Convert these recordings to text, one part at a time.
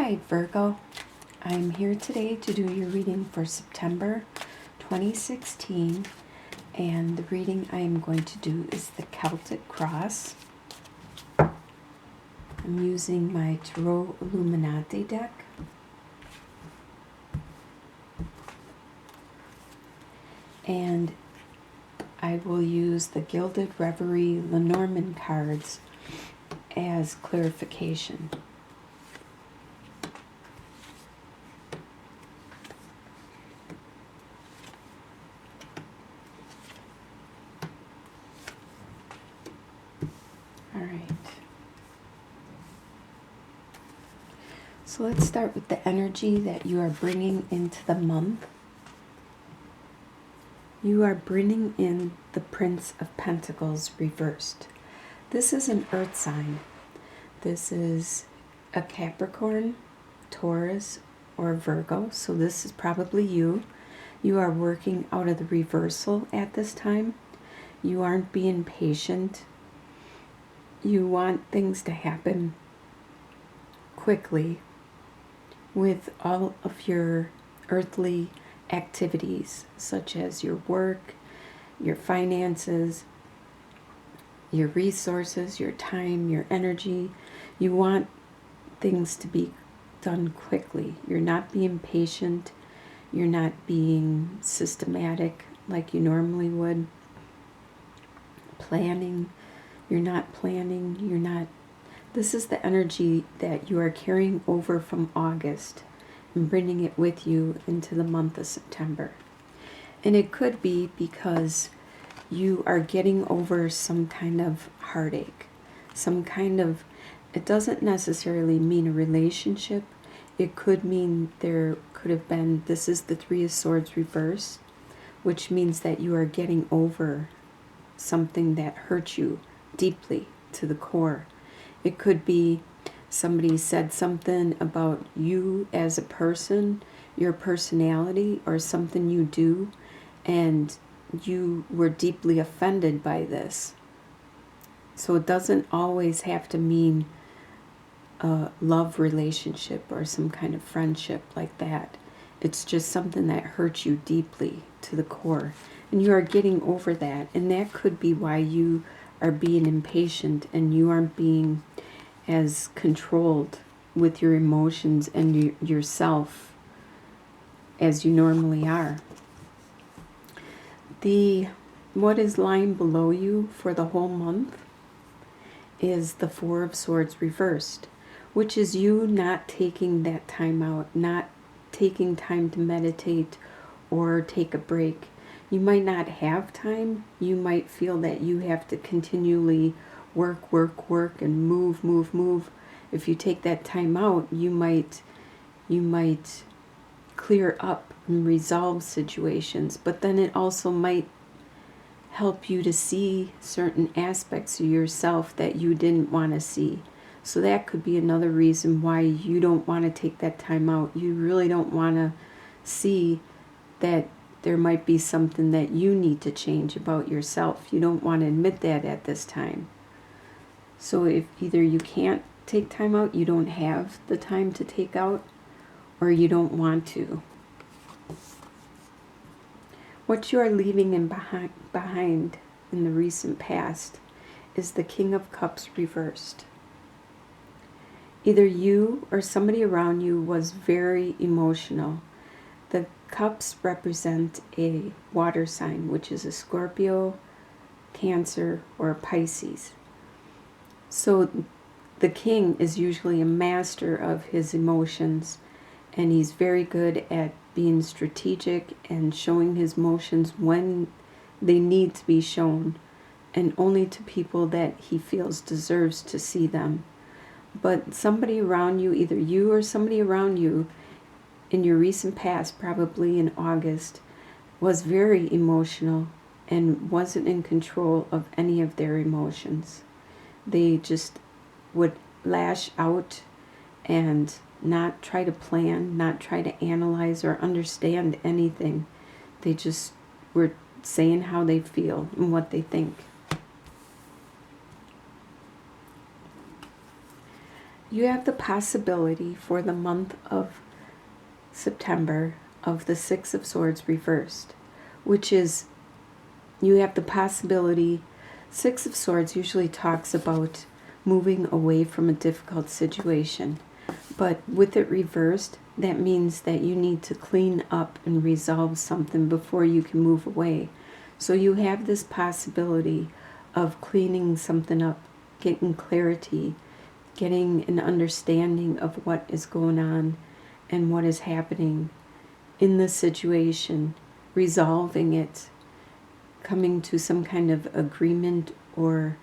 Hi Virgo, I'm here today to do your reading for September 2016, and the reading I am going to do is the Celtic Cross. I'm using my Tarot Illuminati deck. And I will use the Gilded Reverie Lenormand cards as clarification. Alright. So let's start with the energy that you are bringing into the month. You are bringing in the Prince of Pentacles reversed. This is an earth sign. This is a Capricorn, Taurus, or Virgo. So this is probably you. You are working out of the reversal at this time. You aren't being patient. You want things to happen quickly with all of your earthly activities, such as your work, your finances, your resources, your time, your energy. You want things to be done quickly. You're not being patient. You're not being systematic like you normally would. Planning. You're not planning. You're not. This is the energy that you are carrying over from August and bringing it with you into the month of September. And it could be because you are getting over some kind of heartache, some kind of, it doesn't necessarily mean a relationship. It could mean there could have been, this is the Three of Swords reversed, which means that you are getting over something that hurt you deeply to the core. It could be somebody said something about you as a person, your personality, or something you do, and you were deeply offended by this. So it doesn't always have to mean a love relationship or some kind of friendship like that. It's just something that hurts you deeply to the core. And you are getting over that. And that could be why you are being impatient and you aren't being as controlled with your emotions and yourself as you normally are. What is lying below you for the whole month is the Four of Swords reversed, which is you not taking that time out, not taking time to meditate or take a break. You might not have time. You might feel that you have to continually work, and move. If you take that time out, you might clear up and resolve situations, but then it also might help you to see certain aspects of yourself that you didn't want to see. So that could be another reason why you don't want to take that time out. You really don't want to see that there might be something that you need to change about yourself. You don't want to admit that at this time. So if either you can't take time out, you don't have the time to take out, or you don't want to. What you are leaving behind in the recent past is the King of Cups reversed. Either you or somebody around you was very emotional. The cups represent a water sign, which is a Scorpio, Cancer, or a Pisces. So the king is usually a master of his emotions, and he's very good at being strategic and showing his emotions when they need to be shown, and only to people that he feels deserves to see them. But somebody around you, either you or somebody around you in your recent past, probably in August, was very emotional and wasn't in control of any of their emotions. They just would lash out and not try to plan, not try to analyze or understand anything. They just were saying how they feel and what they think. You have the possibility for the month of September of the Six of Swords reversed, which is, you have the possibility. Six of Swords usually talks about moving away from a difficult situation, but with it reversed, that means that you need to clean up and resolve something before you can move away. So you have this possibility of cleaning something up, getting clarity, getting an understanding of what is going on and what is happening in the situation, resolving it, coming to some kind of agreement or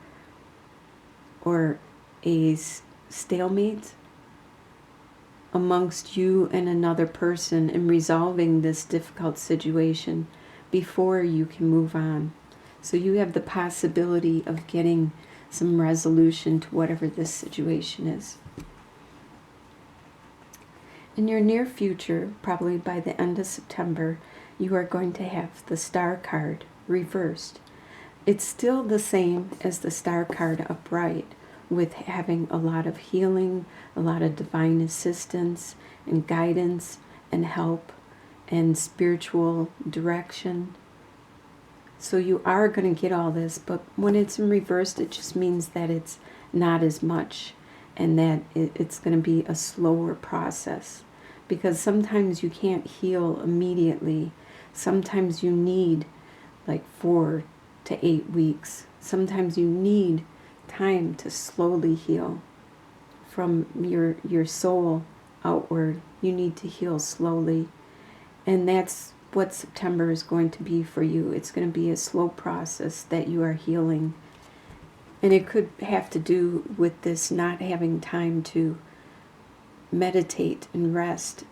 a stalemate amongst you and another person, and resolving this difficult situation before you can move on. So you have the possibility of getting some resolution to whatever this situation is. In your near future, probably by the end of September, you are going to have the Star card reversed. It's still the same as the Star card upright, with having a lot of healing, a lot of divine assistance and guidance and help and spiritual direction. So you are going to get all this, but when it's in reversed, it just means that it's not as much, and that it's going to be a slower process, because sometimes you can't heal immediately. Sometimes you need like 4 to 8 weeks. Sometimes you need time to slowly heal from your soul outward. You need to heal slowly, and that's what September is going to be for you. It's going to be a slow process that you are healing, and it could have to do with this not having time to meditate and rest.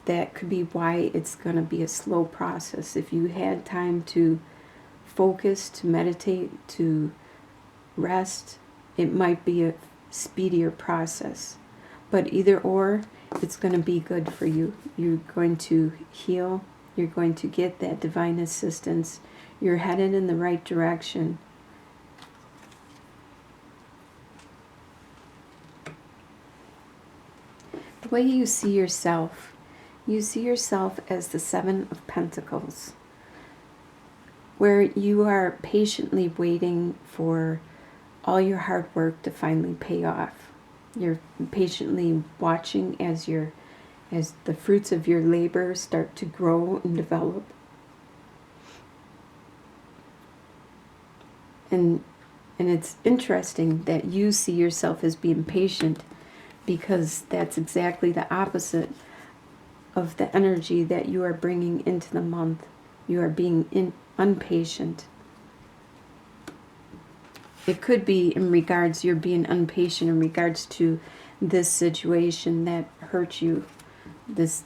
That could be why it's going to be a slow process. If you had time to focus, to meditate, to rest, it might be a speedier process. But either or, it's going to be good for you. You're going to heal. You're going to get that divine assistance. You're headed in the right direction. The way you see yourself as the Seven of Pentacles, where you are patiently waiting for all your hard work to finally pay off. You're patiently watching as the fruits of your labor start to grow and develop. And it's interesting that you see yourself as being patient, because that's exactly the opposite of the energy that you are bringing into the month. You are being impatient. It could be in regards, you're being impatient in regards to this situation that hurt you. This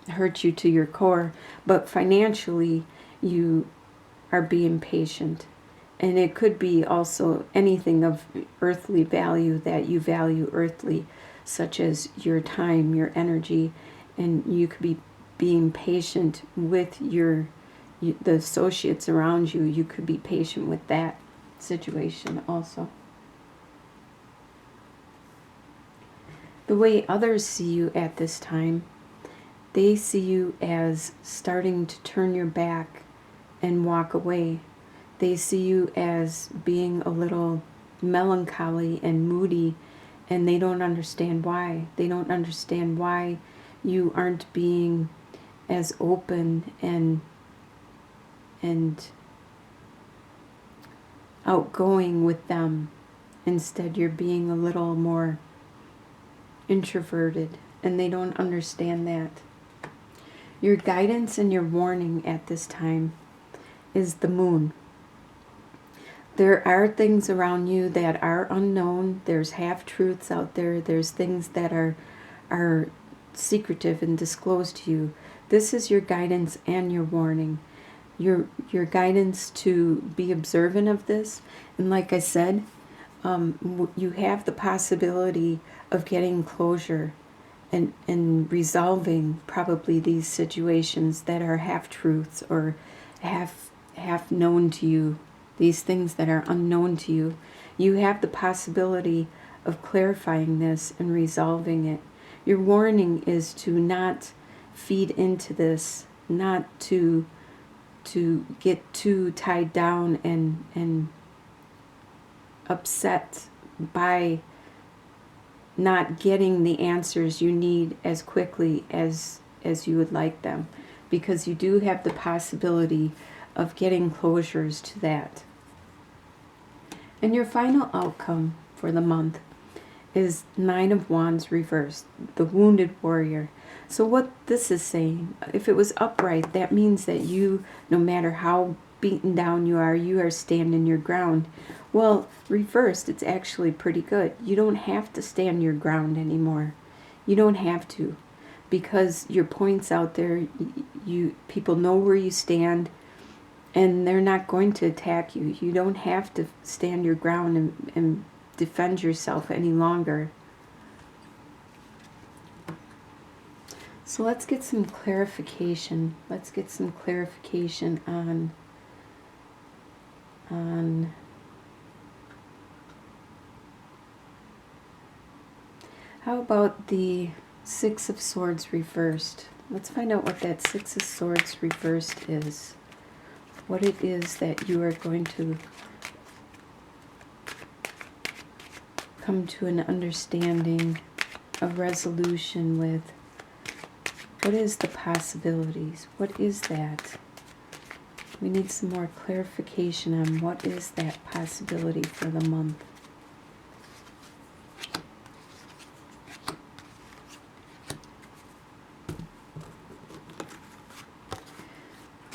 hurt you to your core. But financially, you are being patient. And it could be also anything of earthly value that you value earthly, such as your time, your energy, and you could be being patient with the associates around you. You could be patient with that situation also. The way others see you at this time, they see you as starting to turn your back and walk away. They see you as being a little melancholy and moody, and they don't understand why. They don't understand why you aren't being as open and outgoing with them. Instead, you're being a little more introverted, and they don't understand that. Your guidance and your warning at this time is the moon. There are things around you that are unknown. There's half-truths out there. There's things that are secretive and disclosed to you. This is your guidance and your warning. Your guidance to be observant of this. And like I said, you have the possibility of getting closure and resolving probably these situations that are half-truths or half known to you. These things that are unknown to you. You have the possibility of clarifying this and resolving it. Your warning is to not feed into this, not to get too tied down and upset by not getting the answers you need as quickly as you would like them, because you do have the possibility of getting closures to that. And your final outcome for the month is 9 of Wands reversed, the wounded warrior. So what this is saying, if it was upright, that means that you, no matter how beaten down you are standing your ground. Well, reversed, it's actually pretty good. You don't have to stand your ground anymore. You don't have to, because your point's out there. People know where you stand, and they're not going to attack you. You don't have to stand your ground and defend yourself any longer. So let's get some clarification. Let's get some clarification on how about the Six of Swords reversed? Let's find out what that Six of Swords reversed is. What it is that you are going to come to an understanding, a resolution with. What is the possibilities? What is that? We need some more clarification on what is that possibility for the month.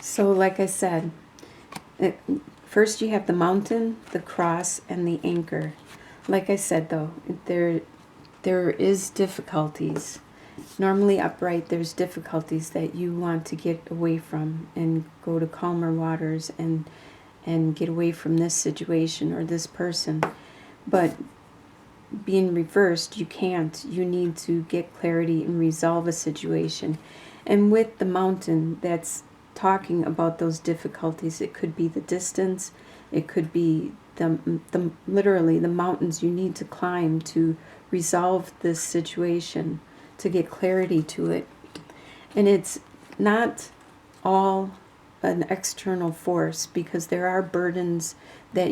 So like I said, first you have the mountain, the cross, and the anchor. Like I said though, there is difficulties. Normally upright, there's difficulties that you want to get away from and go to calmer waters and get away from this situation or this person. But being reversed, you can't. You need to get clarity and resolve a situation. And with the mountain, that's talking about those difficulties. It could be the distance. It could be literally the mountains you need to climb to resolve this situation, to get clarity to it. And it's not all an external force, because there are burdens that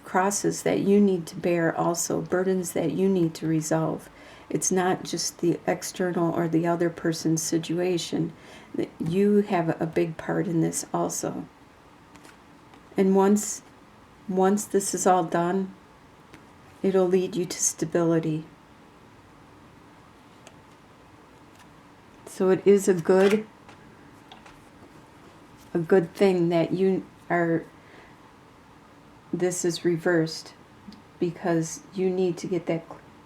crosses that you need to bear also, burdens that you need to resolve. It's not just the external or the other person's situation. You have a big part in this also. And once this is all done, it'll lead you to stability. So it is a good thing that this is reversed, because you need to get that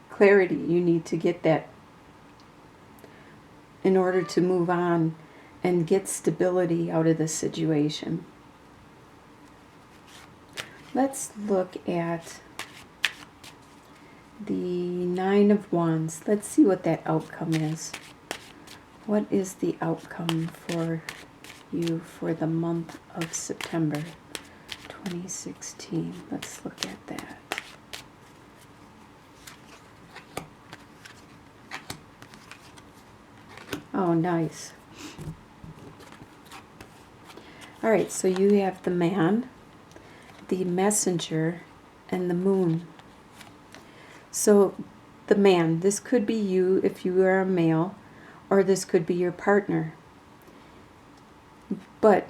clarity. You need to get that in order to move on and get stability out of the situation. Let's look at the Nine of Wands. Let's see what that outcome is. What is the outcome for you for the month of September 2016? Let's look at that. Oh, nice. All right, so you have the Man, the Messenger, and the Moon. So the Man, this could be you if you are a male, or this could be your partner. But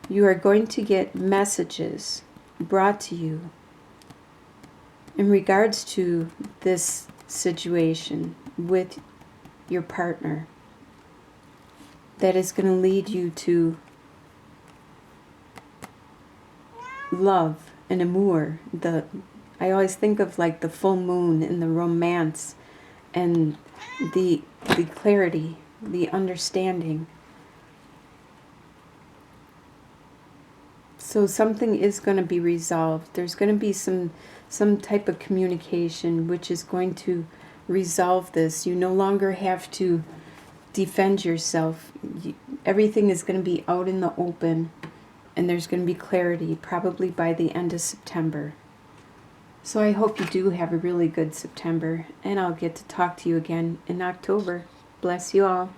you are going to get messages brought to you in regards to this situation with your partner that is going to lead you to love and amour. I always think of like the full moon and the romance and the clarity, the understanding. So something is going to be resolved. There's going to be some type of communication which is going to resolve this. You no longer have to defend yourself. Everything is going to be out in the open, and there's going to be clarity probably by the end of September. So I hope you do have a really good September, and I'll get to talk to you again in October. Bless you all.